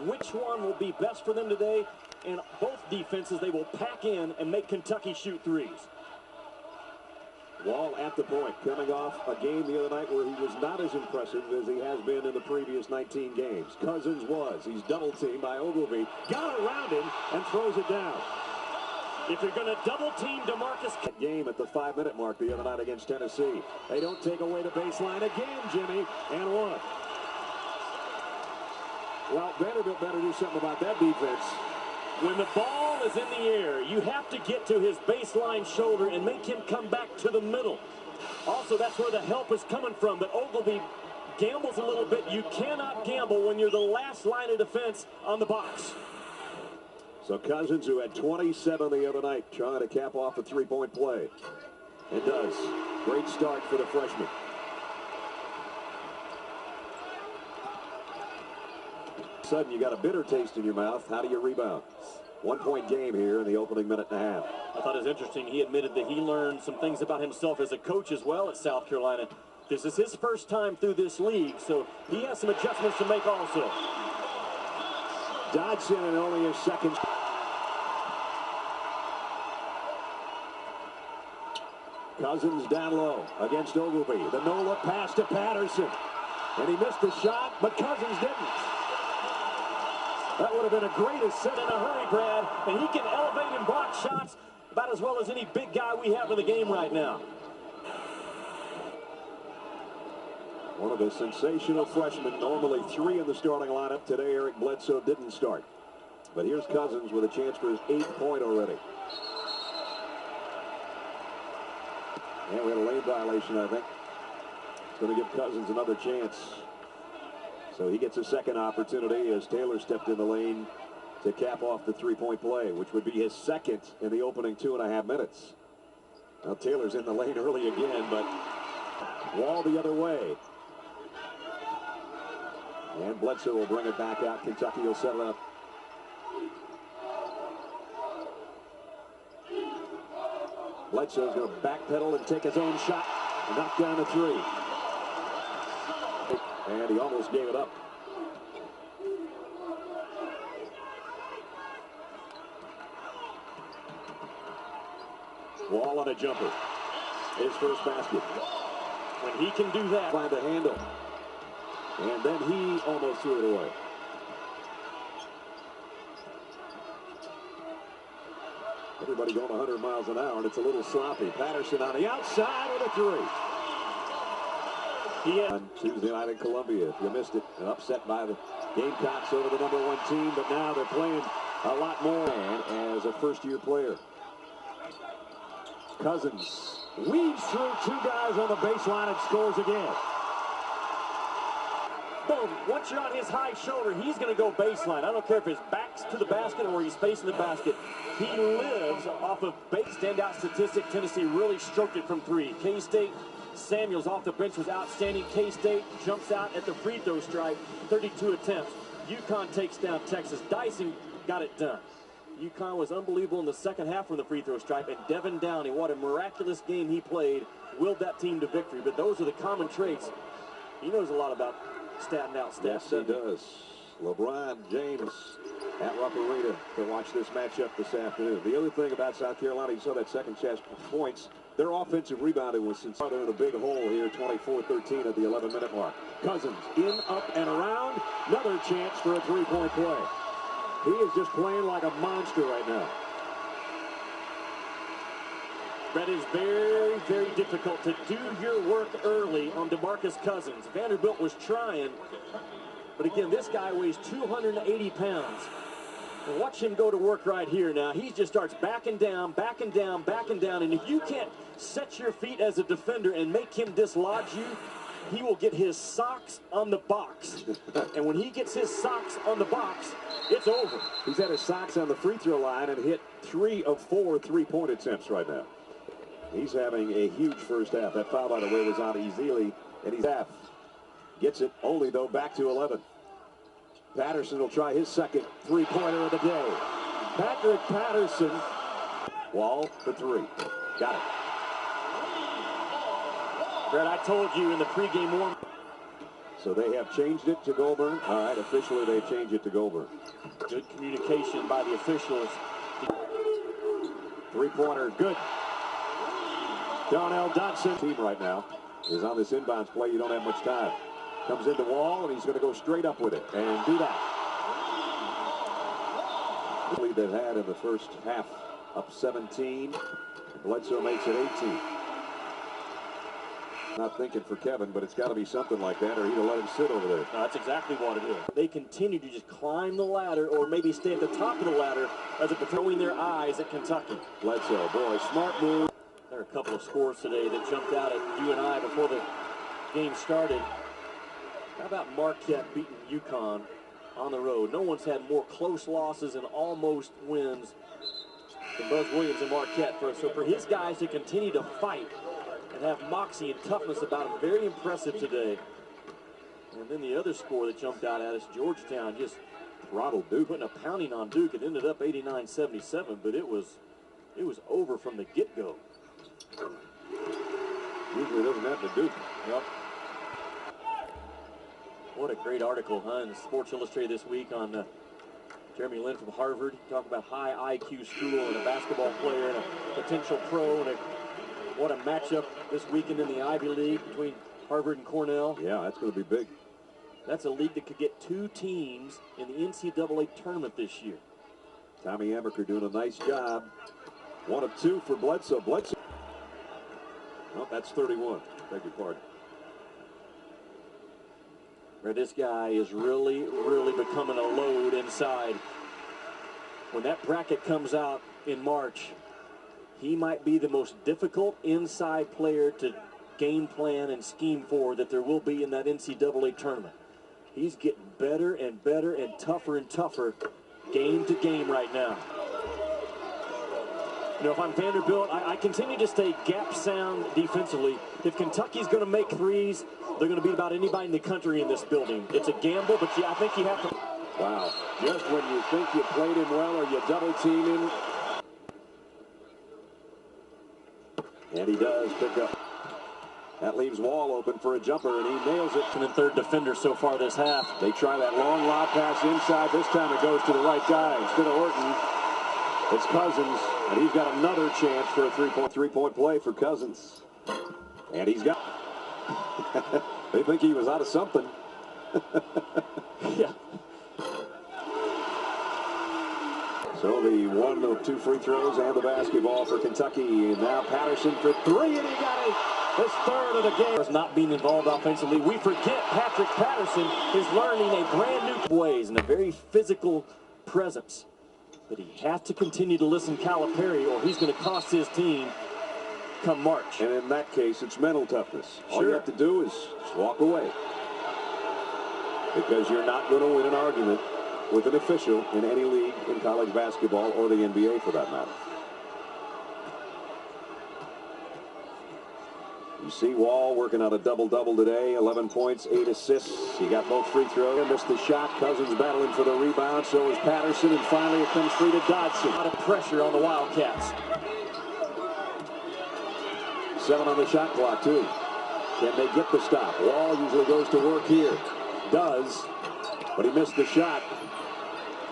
which one will be best for them today. And both defenses, they will pack in and make Kentucky shoot threes. Wall at the point, coming off a game the other night where he was not as impressive as he has been in the previous 19 games. Cousins was. He's double-teamed by Ogilvy. Got around him and throws it down. If you're going to double-team DeMarcus... Game at the 5-minute mark the other night against Tennessee. They don't take away the baseline again, Jimmy, and one. Well, Vanderbilt better do something about that defense. When the ball is in the air, you have to get to his baseline shoulder and make him come back to the middle. Also, that's where the help is coming from. But Ogilvy gambles a little bit. You cannot gamble when you're the last line of defense on the box. So Cousins, who had 27 the other night, trying to cap off a three-point play. It does. Great start for the freshman. Sudden, you got a bitter taste in your mouth. How do you rebound? 1-point game here in the opening minute and a half. I thought it was interesting. He admitted that he learned some things about himself as a coach as well at South Carolina. This is his first time through this league, so he has some adjustments to make also. Dodson in only his second. Cousins down low against Ogilvy. The no-look pass to Patterson. And he missed the shot, but Cousins didn't. That would have been a great assist in a hurry, Brad. And he can elevate and block shots about as well as any big guy we have in the game right now. One of the sensational freshmen, normally 3 in the starting lineup. Today, Eric Bledsoe didn't start. But here's Cousins with a chance for his 8th point already. And we had a lane violation, I think. It's going to give Cousins another chance. So he gets a second opportunity as Taylor stepped in the lane to cap off the three-point play, which would be his second in the opening 2.5 minutes. Now Taylor's in the lane early again, but Wall the other way. And Bledsoe will bring it back out. Kentucky will settle up. Bledsoe's going to backpedal and take his own shot and knock down the three. And he almost gave it up. Wall on a jumper. His first basket. When he can do that. Find the handle. And then he almost threw it away. Everybody going 100 miles an hour, and it's a little sloppy. Patterson on the outside with a three. On Tuesday night in Columbia, if you missed it, an upset by the Gamecocks over the #1 team, but now they're playing a lot more as a first-year player. Cousins weaves through 2 guys on the baseline and scores again. Boom. Once you're on his high shoulder, he's going to go baseline. I don't care if his back's to the basket or he's facing the basket. He lives off of base standout statistic. Tennessee really stroked it from 3. K-State, Samuels off the bench was outstanding. K-State jumps out at the free throw stripe, 32 attempts. UConn takes down Texas. Dyson got it done. UConn was unbelievable in the second half from the free throw stripe, and Devin Downey, what a miraculous game he played, willed that team to victory. But those are the common traits. He knows a lot about statting out stats. Yes, he does. LeBron James at Rupp Arena to watch this matchup this afternoon. The other thing about South Carolina, you saw that second chance points. Their offensive rebounding was since they're in a big hole here, 24-13 at the 11-minute mark. Cousins in, up, and around. Another chance for a three-point play. He is just playing like a monster right now. That is very, very difficult to do your work early on DeMarcus Cousins. Vanderbilt was trying, but again, this guy weighs 280 pounds. And watch him go to work right here now. He just starts backing down, backing down, backing down, and if you can't set your feet as a defender and make him dislodge you, he will get his socks on the box. And when he gets his socks on the box, it's over. He's had his socks on the free throw line and hit 3 of 4 three-point attempts right now. He's having a huge first half. That foul, by the way, was on Ezeli, and he's half. Gets it only, though, back to 11. Patterson will try his second three-pointer of the day. Patrick Patterson. Wall for 3. Got it. Brad, I told you in the pregame warm. So they have changed it to Goulburn. All right, officially they've changed it to Goulburn. Good communication by the officials. Three-pointer, good. Darnell Dodson. Team right now is on this inbounds play. You don't have much time. Comes into Wall, and he's going to go straight up with it and do that. The lead they've had in the first half, up 17. Bledsoe makes it 18. Not thinking for Kevin, but it's got to be something like that, or he'd have let him sit over there. No, that's exactly what it is. They continue to just climb the ladder, or maybe stay at the top of the ladder as they're throwing their eyes at Kentucky. Bledsoe, boy, smart move. There are a couple of scores today that jumped out at you and I before the game started. How about Marquette beating UConn on the road? No one's had more close losses and almost wins than Buzz Williams and Marquette. So for his guys to continue to fight and have moxie and toughness about them, very impressive today. And then the other score that jumped out at us, Georgetown just throttled Duke, putting a pounding on Duke. It ended up 89-77, but it was over from the get-go. Usually doesn't happen to Duke. Yep. What a great article, huh, in Sports Illustrated this week on Jeremy Lin from Harvard. Talk about high IQ school and a basketball player and a potential pro, and what a matchup this weekend in the Ivy League between Harvard and Cornell. Yeah, that's going to be big. That's a league that could get two teams in the NCAA tournament this year. Tommy Amaker doing a nice job. 1 of 2 for Bledsoe. Bledsoe. Oh, that's 31. Beg your pardon. Where this guy is really becoming a load inside. When that bracket comes out in March, he might be the most difficult inside player to game plan and scheme for that there will be in that NCAA tournament. He's getting better and better and tougher game to game right now. You know, if I'm Vanderbilt, I continue to stay gap sound defensively. If Kentucky's going to make threes, they're going to beat about anybody in the country in this building. It's a gamble, but yeah, I think you have to. Wow. Just when you think you played him well or you double team him. And he does pick up. That leaves Wall open for a jumper, and he nails it. And third defender so far this half. They try that long lob pass inside. This time it goes to the right guy. Instead of Orton, it's Cousins, and he's got another chance for a three-point play for Cousins. And he's got... They think he was out of something. Yeah. So the 1 of 2 free throws and the basketball for Kentucky. And now Patterson for 3, and he got it. His third of the game. Not being involved offensively. We forget Patrick Patterson is learning a brand new ways and a very physical presence. But he has to continue to listen Calipari, or he's going to cost his team come March. And in that case, it's mental toughness. All Sure. you have to do is just walk away. Because you're not going to win an argument with an official in any league in college basketball or the NBA for that matter. You see Wall working on a double-double today, 11 points, 8 assists. He got both free throws. Missed the shot. Cousins battling for the rebound. So is Patterson, and finally it comes free to Dodson. A lot of pressure on the Wildcats. 7 on the shot clock, too. Can they get the stop? Wall usually goes to work here. Does, but he missed the shot.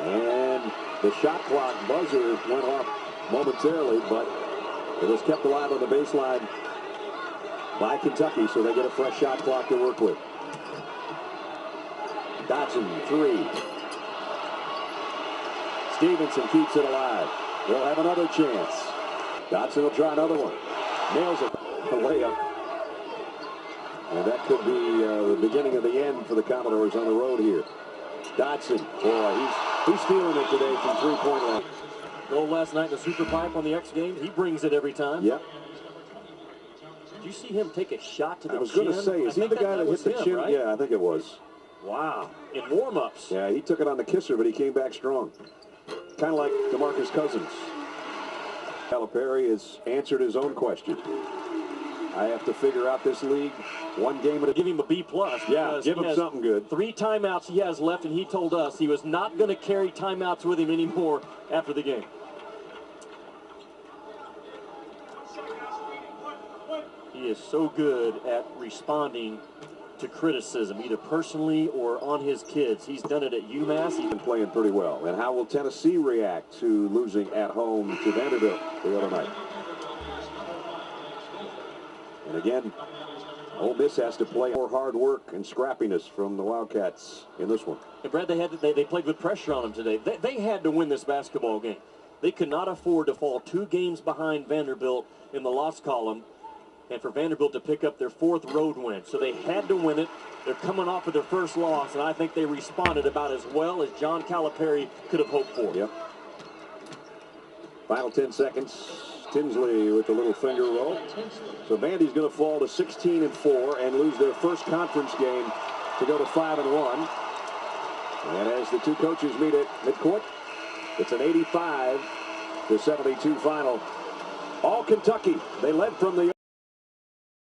And the shot clock buzzer went off momentarily, but it was kept alive on the baseline by Kentucky, so they get a fresh shot clock to work with. Dodson, 3. Stevenson keeps it alive. They'll have another chance. Dodson will try another one. Nails it. A layup. And that could be the beginning of the end for the Commodores on the road here. Dodson, boy, he's feeling it today from three-point line. Goal last night in the Super Pipe on the X Games. He brings it every time. Yep. Did you see him take a shot to the chin? I was going to say, is he the guy that hit the chin? Right? Yeah, I think it was. Wow. In warm-ups. Yeah, he took it on the kisser, but he came back strong. Kind of like DeMarcus Cousins. Calipari has answered his own question. I have to figure out this league one game at a time. Give him a B+. Yeah, give him something good. 3 timeouts he has left, and he told us he was not going to carry timeouts with him anymore after the game. He is so good at responding to criticism, either personally or on his kids. He's done it at UMass. He's been playing pretty well. And how will Tennessee react to losing at home to Vanderbilt the other night? And again, Ole Miss has to play more hard work and scrappiness from the Wildcats in this one. And Brad, they played with pressure on them today. They had to win this basketball game. They could not afford to fall 2 games behind Vanderbilt in the loss column, and for Vanderbilt to pick up their 4th road win. So they had to win it. They're coming off of their first loss, and I think they responded about as well as John Calipari could have hoped for. Yep. Final 10 seconds. Tinsley with a little finger roll. So Vandy's going to fall to 16-4 and lose their first conference game to go to 5-1. And as the two coaches meet at midcourt, it's an 85-72 final. All Kentucky. They led from the